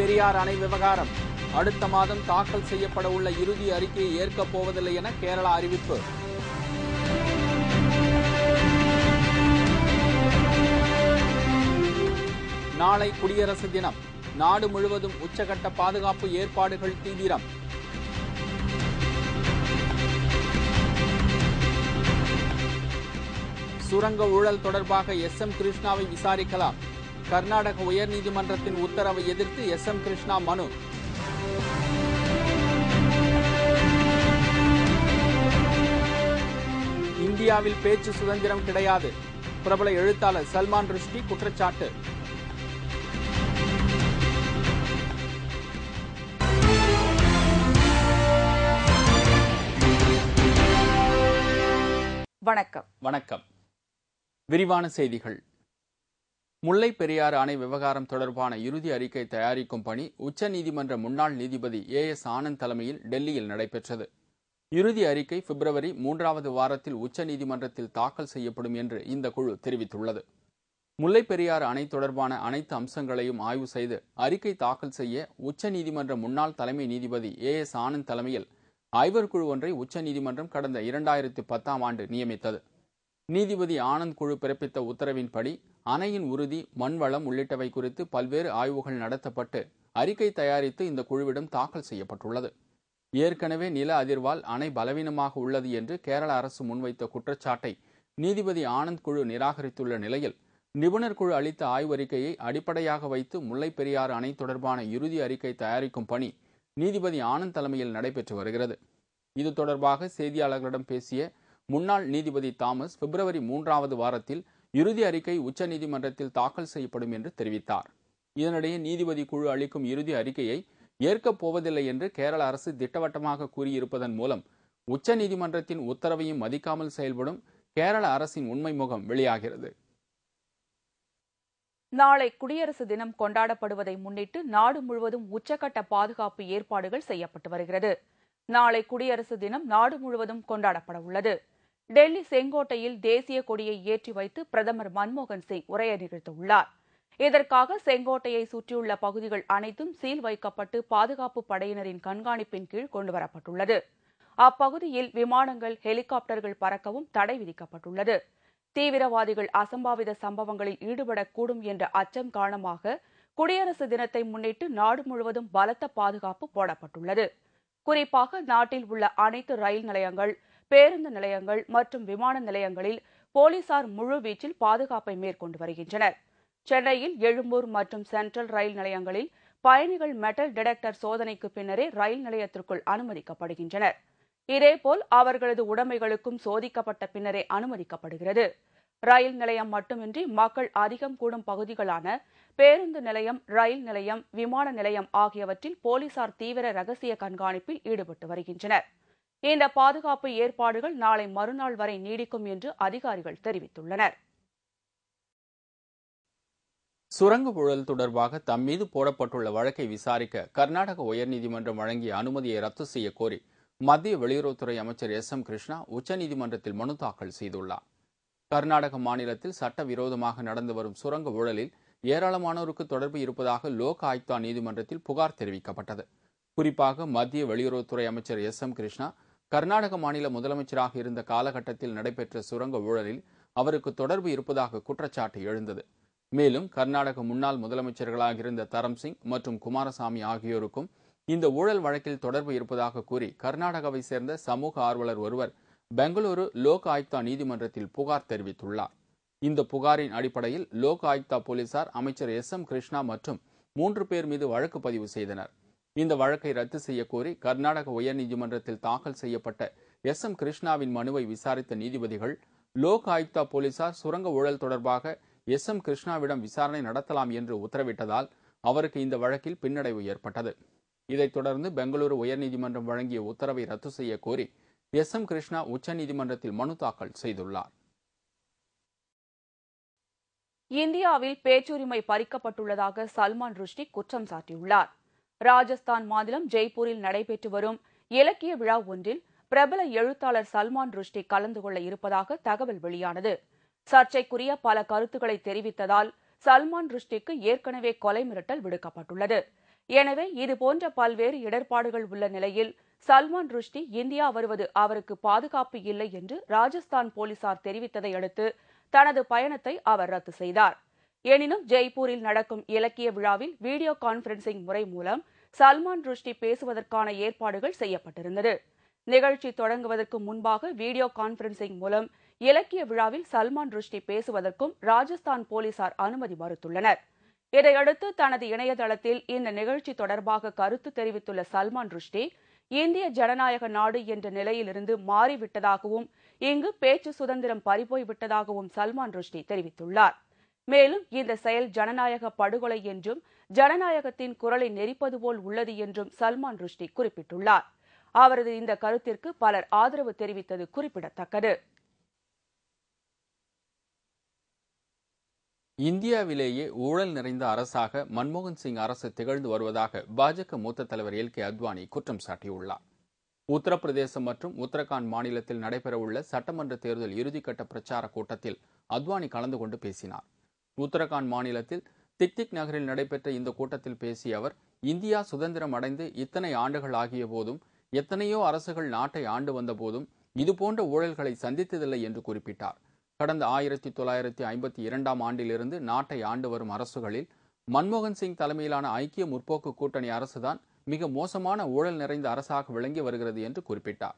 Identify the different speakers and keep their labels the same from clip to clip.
Speaker 1: பெரியார் அணை விவகாரம் அடுத்த மாதம் தாக்கல் செய்யப்பட உள்ள இறுதி அறிக்கையை ஏற்கப் போவதில்லை என கேரளா அறிவிப்பு. நாளை குடியரசு தினம். நாடு முழுவதும் உச்சகட்ட பாதுகாப்பு ஏற்பாடுகள் தீவிரம். சுரங்க ஊழல் தொடர்பாக எஸ்.எம். கிருஷ்ணாவை விசாரிக்கலாம். கர்நாடக உயர்நீதிமன்றத்தின் உத்தரவை எதிர்த்து எஸ்.எம். கிருஷ்ணா மனு. இந்தியாவில் பேச்சு சுதந்திரம் கிடையாது. பிரபல எழுத்தாளர் சல்மான் ருஷ்டி குற்றச்சாட்டு. வணக்கம். விரிவான செய்திகள். முல்லை பெரியாறு அணை விவகாரம் தொடர்பான இறுதி அறிக்கை தயாரிக்கும் பணி உச்சநீதிமன்ற முன்னாள் நீதிபதி ஏ.எஸ். ஆனந்த் தலைமையில் டெல்லியில் நடைபெற்றது. இறுதி அறிக்கை பிப்ரவரி 3வது வாரத்தில் உச்சநீதிமன்றத்தில் தாக்கல் செய்யப்படும் என்று இந்த குழு தெரிவித்துள்ளது. முல்லை பெரியாறு அணை தொடர்பான அனைத்து அம்சங்களையும் ஆய்வு செய்து அறிக்கை தாக்கல் செய்ய உச்சநீதிமன்ற முன்னாள் தலைமை நீதிபதி ஏ.எஸ். ஆனந்த் தலைமையில் ஆய்வர் குழு ஒன்றை உச்சநீதிமன்றம் கடந்த 2010ஆம் ஆண்டு நியமித்தது. நீதிபதி ஆனந்த் குழு பிறப்பித்த உத்தரவின்படி அணையின் உறுதி, மண்வளம் உள்ளிட்டவை குறித்து பல்வேறு ஆய்வுகள் நடத்தப்பட்டு அறிக்கை தயாரித்து இந்த குழுவிடம் தாக்கல் செய்யப்பட்டுள்ளது. ஏற்கனவே நில அதிர்வால் அணை பலவீனமாக உள்ளது என்று கேரள அரசு முன்வைத்த குற்றச்சாட்டை நீதிபதி ஆனந்த் குழு நிராகரித்துள்ள நிலையில் நிபுணர் குழு அளித்த ஆய்வறிக்கையை அடிப்படையாக வைத்து முல்லை பெரியாறு அணை தொடர்பான இறுதி அறிக்கை தயாரிக்கும் பணி நீதிபதி ஆனந்த் தலைமையில் நடைபெற்று வருகிறது. இது தொடர்பாக செய்தியாளர்களிடம் பேசிய முன்னாள் நீதிபதி தாமஸ் பிப்ரவரி 3வது வாரத்தில் இறுதி அறிக்கை உச்சநீதிமன்றத்தில் தாக்கல் செய்யப்படும் என்று தெரிவித்தார். இதனிடையே நீதிபதி குழு அளிக்கும் இறுதி அறிக்கையை ஏற்கப் போவதில்லை என்று கேரள அரசு திட்டவட்டமாக கூறியிருப்பதன் மூலம் உச்சநீதிமன்றத்தின் உத்தரவையும் மதிக்காமல் செயல்படும் கேரள அரசின் உண்மை முகம் வெளியாகிறது.
Speaker 2: நாளை குடியரசு தினம் கொண்டாடப்படுவதை முன்னிட்டு நாடு முழுவதும் உச்சகட்ட பாதுகாப்பு ஏற்பாடுகள் செய்யப்பட்டு வருகிறது. நாளை குடியரசு தினம் நாடு முழுவதும் கொண்டாடப்பட உள்ளது. டெல்லி செங்கோட்டையில் தேசிய கொடியை ஏற்றி வைத்து பிரதமர் மன்மோகன் சிங் உரையை நிகழ்த்தவுள்ளார். இதற்காக செங்கோட்டையை சுற்றியுள்ள பகுதிகள் அனைத்தும் சீல் வைக்கப்பட்டு பாதுகாப்பு படையினரின் கண்காணிப்பின் கீழ் கொண்டுவரப்பட்டுள்ளது. அப்பகுதியில் விமானங்கள், ஹெலிகாப்டர்கள் பறக்கவும் தடை விதிக்கப்பட்டுள்ளது. தீவிரவாதிகள் அசம்பாவித சம்பவங்களில் ஈடுபடக்கூடும் என்ற அச்சம் காரணமாக குடியரசு தினத்தை முன்னிட்டு நாடு முழுவதும் பலத்த பாதுகாப்பு போடப்பட்டுள்ளது. குறிப்பாக நாட்டில் உள்ள அனைத்து ரயில் நிலையங்கள், பேருந்து நிலையங்கள் மற்றும் விமான நிலையங்களில் போலீசார் முழுவீச்சில் பாதுகாப்பை மேற்கொண்டு வருகின்றனர். சென்னையில் எழும்பூர் மற்றும் சென்ட்ரல் ரயில் நிலையங்களில் பயணிகள் மெட்டல் டிடெக்டர் சோதனைக்கு பின்னரே ரயில் நிலையத்திற்குள் அனுமதிக்கப்படுகின்றனர். இதேபோல் அவர்களது உடைமைகளுக்கும் சோதிக்கப்பட்ட பின்னரே அனுமதிக்கப்படுகிறது. ரயில் நிலையம் மட்டுமின்றி மக்கள் அதிகம் கூடும் பகுதிகளான பேருந்து நிலையம், ரயில் நிலையம், விமான நிலையம் ஆகியவற்றில் போலீசார் தீவிர ரகசிய கண்காணிப்பில் ஈடுபட்டு வருகின்றனர். இந்த பாதுகாப்பு ஏற்பாடுகள் நாளை மறுநாள் வரை நீடிக்கும் என்று அதிகாரிகள் தெரிவித்துள்ளனர்.
Speaker 1: சுரங்க ஊழல் தொடர்பாக தம் மீது போடப்பட்டுள்ள வழக்கை விசாரிக்க கர்நாடக உயர்நீதிமன்றம் வழங்கிய அனுமதியை ரத்து செய்ய கோரி மத்திய வெளியுறவுத்துறை அமைச்சர் எஸ்.எம். கிருஷ்ணா உச்சநீதிமன்றத்தில் மனு தாக்கல் செய்துள்ளார். கர்நாடக மாநிலத்தில் சட்டவிரோதமாக நடந்து வரும் சுரங்க ஊழலில் ஏராளமானோருக்கு தொடர்பு இருப்பதாக லோக் ஆயுக்தா நீதிமன்றத்தில் புகார் தெரிவிக்கப்பட்டது. குறிப்பாக மத்திய வெளியுறவுத்துறை அமைச்சர் எஸ்.எம். கிருஷ்ணா கர்நாடக மாநில முதலமைச்சராக இருந்த காலகட்டத்தில் நடைபெற்ற சுரங்க ஊழலில் அவருக்கு தொடர்பு இருப்பதாக குற்றச்சாட்டு எழுந்தது. மேலும் கர்நாடக முன்னாள் முதலமைச்சர்களாக இருந்த தரம்சிங் மற்றும் குமாரசாமி ஆகியோருக்கும் இந்த ஊழல் வழக்கில் தொடர்பு இருப்பதாக கூறி கர்நாடகாவை சேர்ந்த சமூக ஆர்வலர் ஒருவர் பெங்களூரு லோக் ஆயுக்தா நீதிமன்றத்தில் புகார் தெரிவித்துள்ளார். இந்த புகாரின் அடிப்படையில் லோக் ஆயுக்தா போலீசார் அமைச்சர் எஸ்.எம். கிருஷ்ணா மற்றும் 3 பேர் மீது வழக்கு பதிவு செய்தனர். இந்த வழக்கை ரத்து செய்ய கோரி கர்நாடக உயர்நீதிமன்றத்தில் தாக்கல் செய்யப்பட்ட எஸ்.எம். கிருஷ்ணாவின் மனுவை விசாரித்த நீதிபதிகள் லோக் ஆயுக்தா போலீசார் சுரங்க ஊழல் தொடர்பாக எஸ்.எம். கிருஷ்ணாவிடம் விசாரணை நடத்தலாம் என்று உத்தரவிட்டதால் அவருக்கு இந்த வழக்கில் பின்னடைவு ஏற்பட்டது. இதைத் தொடர்ந்து பெங்களூரு உயர்நீதிமன்றம் வழங்கிய உத்தரவை ரத்து செய்ய கோரி எஸ்.எம். கிருஷ்ணா உச்சநீதிமன்றத்தில் மனு தாக்கல் செய்துள்ளார்.
Speaker 2: இந்தியாவில் பேச்சுரிமை பறிக்கப்பட்டுள்ளதாக சல்மான் ருஷ்டி குற்றம் சாட்டியுள்ளார். ராஜஸ்தான் மாநிலம் ஜெய்ப்பூரில் நடைபெற்று வரும் இலக்கிய விழா ஒன்றில் பிரபல எழுத்தாளர் சல்மான் ருஷ்டி கலந்து கொள்ள இருப்பதாக தகவல் வெளியானது. சர்ச்சைக்குரிய பல கருத்துக்களை தெரிவித்ததால் சல்மான் ருஷ்டிக்கு ஏற்கனவே கொலை மிரட்டல் விடுக்கப்பட்டுள்ளது. எனவே இதுபோன்ற பல்வேறு இடர்பாடுகள் உள்ள நிலையில் சல்மான் ருஷ்டி இந்தியா வருவது அவருக்கு பாதுகாப்பு இல்லை என்று ராஜஸ்தான் போலீசார் தெரிவித்ததை அடுத்து தனது பயணத்தை அவர் ரத்து செய்தார். எனினும் ஜெய்ப்பூரில் நடக்கும் இலக்கிய விழாவில் வீடியோ கான்பரன்சிங் முறை மூலம் சல்மான் ருஷ்டி பேசுவதற்கான ஏற்பாடுகள் செய்யப்பட்டிருந்தது. நிகழ்ச்சி தொடங்குவதற்கு முன்பாக வீடியோ கான்பரன்சிங் மூலம் இலக்கிய விழாவில் சல்மான் ருஷ்டி பேசுவதற்கும் ராஜஸ்தான் போலீசார் அனுமதி மறுத்துள்ளனர். இதையடுத்து தனது இணையதளத்தில் இந்த நிகழ்ச்சி தொடர்பாக கருத்து தெரிவித்துள்ள சல்மான் ருஷ்டி, இந்திய ஜனநாயக நாடு என்ற நிலையிலிருந்து மாறிவிட்டதாகவும் இங்கு பேச்சு சுதந்திரம் பறிபோய்விட்டதாகவும் சல்மான் ருஷ்டி தெரிவித்துள்ளார். மேலும் இந்த செயல் ஜனநாயக படுகொலை என்றும் ஜனநாயகத்தின் குரலை நெரிப்பது போல் உள்ளது என்றும் சல்மான் ருஷ்டி குறிப்பிட்டுள்ளார். அவரது இந்த கருத்திற்கு பலர் ஆதரவு தெரிவித்தது குறிப்பிடத்தக்கது.
Speaker 1: இந்தியாவிலேயே ஊழல் நிறைந்த அரசாக மன்மோகன் சிங் அரசு திகழ்ந்து வருவதாக பாஜக மூத்த தலைவர் எல்.கே. அத்வானி குற்றம் சாட்டியுள்ளார். உத்தரப்பிரதேசம் மற்றும் உத்தரகாண்ட் மாநிலத்தில் நடைபெறவுள்ள சட்டமன்ற தேர்தல் இறுதிக்கட்ட பிரச்சார கூட்டத்தில் அத்வானி கலந்து கொண்டு பேசினார். உத்தரகாண்ட் மாநிலத்தில் திக்திக் நகரில் நடைபெற்ற இந்த கூட்டத்தில் பேசிய அவர், இந்தியா சுதந்திரம் அடைந்து இத்தனை ஆண்டுகள் ஆகிய போதும், எத்தனையோ அரசுகள் நாட்டை ஆண்டு வந்த போதும் இதுபோன்ற ஊழல்களை சந்தித்ததில்லை என்று குறிப்பிட்டார். கடந்த 1952ஆம் ஆண்டிலிருந்து நாட்டை ஆண்டு வரும் அரசுகளில் மன்மோகன் சிங் தலைமையிலான ஐக்கிய முற்போக்கு கூட்டணி அரசுதான் மிக மோசமான ஊழல் நிறைந்த அரசாக விளங்கி வருகிறது என்று குறிப்பிட்டார்.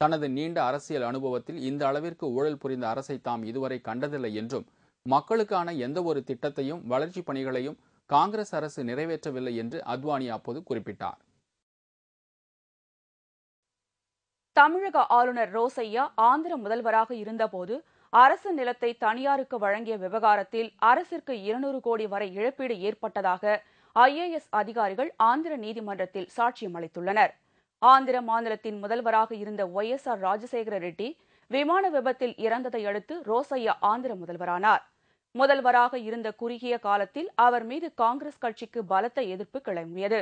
Speaker 1: தனது நீண்ட அரசியல் அனுபவத்தில் இந்த அளவிற்கு ஊழல் புரிந்த அரசை தாம் இதுவரை கண்டதில்லை என்றும், மக்களுக்கான எந்த ஒரு திட்டத்தையும் வளர்ச்சிப் பணிகளையும் காங்கிரஸ் அரசு நிறைவேற்றவில்லை என்று அத்வானி அப்போது குறிப்பிட்டார்.
Speaker 2: தமிழக ஆளுநர் ரோசையா ஆந்திர முதல்வராக இருந்தபோது அரசு நிலத்தை தனியாருக்கு வழங்கிய விவகாரத்தில் அரசிற்கு 200 கோடி வரை இழப்பீடு ஏற்பட்டதாக IAS அதிகாரிகள் ஆந்திர நீதிமன்றத்தில் சாட்சியம் அளித்துள்ளனர். ஆந்திர மாநிலத்தின் முதல்வராக இருந்த YSR ராஜசேகர ரெட்டி விமான விபத்தில் இறந்ததை அடுத்து ரோசையா ஆந்திர முதல்வரானார். முதல்வராக இருந்த குறுகிய காலத்தில் அவர் மீது காங்கிரஸ் கட்சிக்கு பலத்த எதிர்ப்பு கிளம்பியது.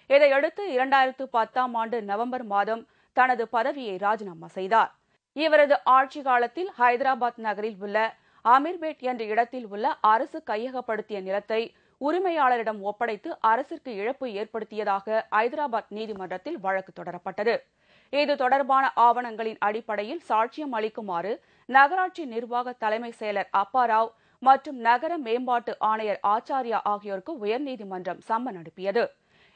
Speaker 2: இதையடுத்து 2010ஆம் ஆண்டு நவம்பர் மாதம் தனது பதவியை ராஜினாமா செய்தார். இவரது ஆட்சி காலத்தில் ஹைதராபாத் நகரில் உள்ள அமீர்பேட் என்ற இடத்தில் உள்ள அரசு கையகப்படுத்திய நிலத்தை உரிமையாளரிடம் ஒப்படைத்து அரசிற்கு இழப்பு ஏற்படுத்தியதாக ஐதராபாத் நீதிமன்றத்தில் வழக்கு தொடரப்பட்டது. இது தொடர்பான ஆவணங்களின் அடிப்படையில் சாட்சியம் அளிக்குமாறு நகராட்சி நிர்வாக தலைமை செயலர் அப்பாராவ் மற்றும் நகர மேம்பாட்டு ஆணையர் ஆச்சாரியா ஆகியோருக்கு உயர்நீதிமன்றம் சம்மன் அனுப்பியது.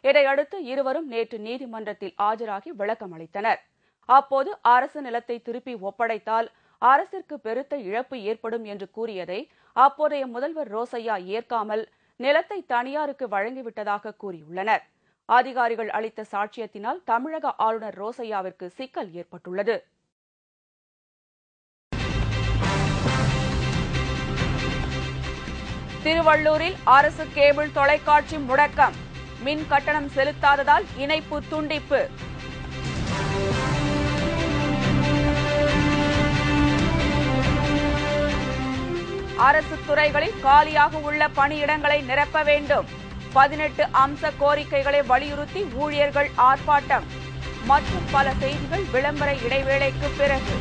Speaker 2: இதையடுத்து இருவரும் நேற்று நீதிமன்றத்தில் ஆஜராகி விளக்கம் அளித்தனர். அப்போது அரசு நிலத்தை திருப்பி ஒப்படைத்தால் அரசிற்கு பெருத்த இழப்பு ஏற்படும் என்று கூறியதை அப்போதைய முதல்வர் ரோசையா ஏற்காமல் நிலத்தை தனியாருக்கு வழங்கிவிட்டதாக கூறியுள்ளனர். அதிகாரிகள் அளித்த சாட்சியத்தினால் தமிழக ஆளுநர் ரோசையாவிற்கு சிக்கல் ஏற்பட்டுள்ளது. திருவள்ளூரில் அரசு கேபிள் தொலைக்காட்சி முடக்கம். மின் கட்டணம் செலுத்தாததால் இணைப்பு துண்டிப்பு. அரசு துறைகளில் காலியாக உள்ள பணியிடங்களை நிரப்ப வேண்டும். 18 அம்ச கோரிக்கைகளை வலியுறுத்தி ஊழியர்கள் ஆர்ப்பாட்டம். மற்றும் பல செய்திகள் விளம்பர இடைவேளைக்கு பிறகு.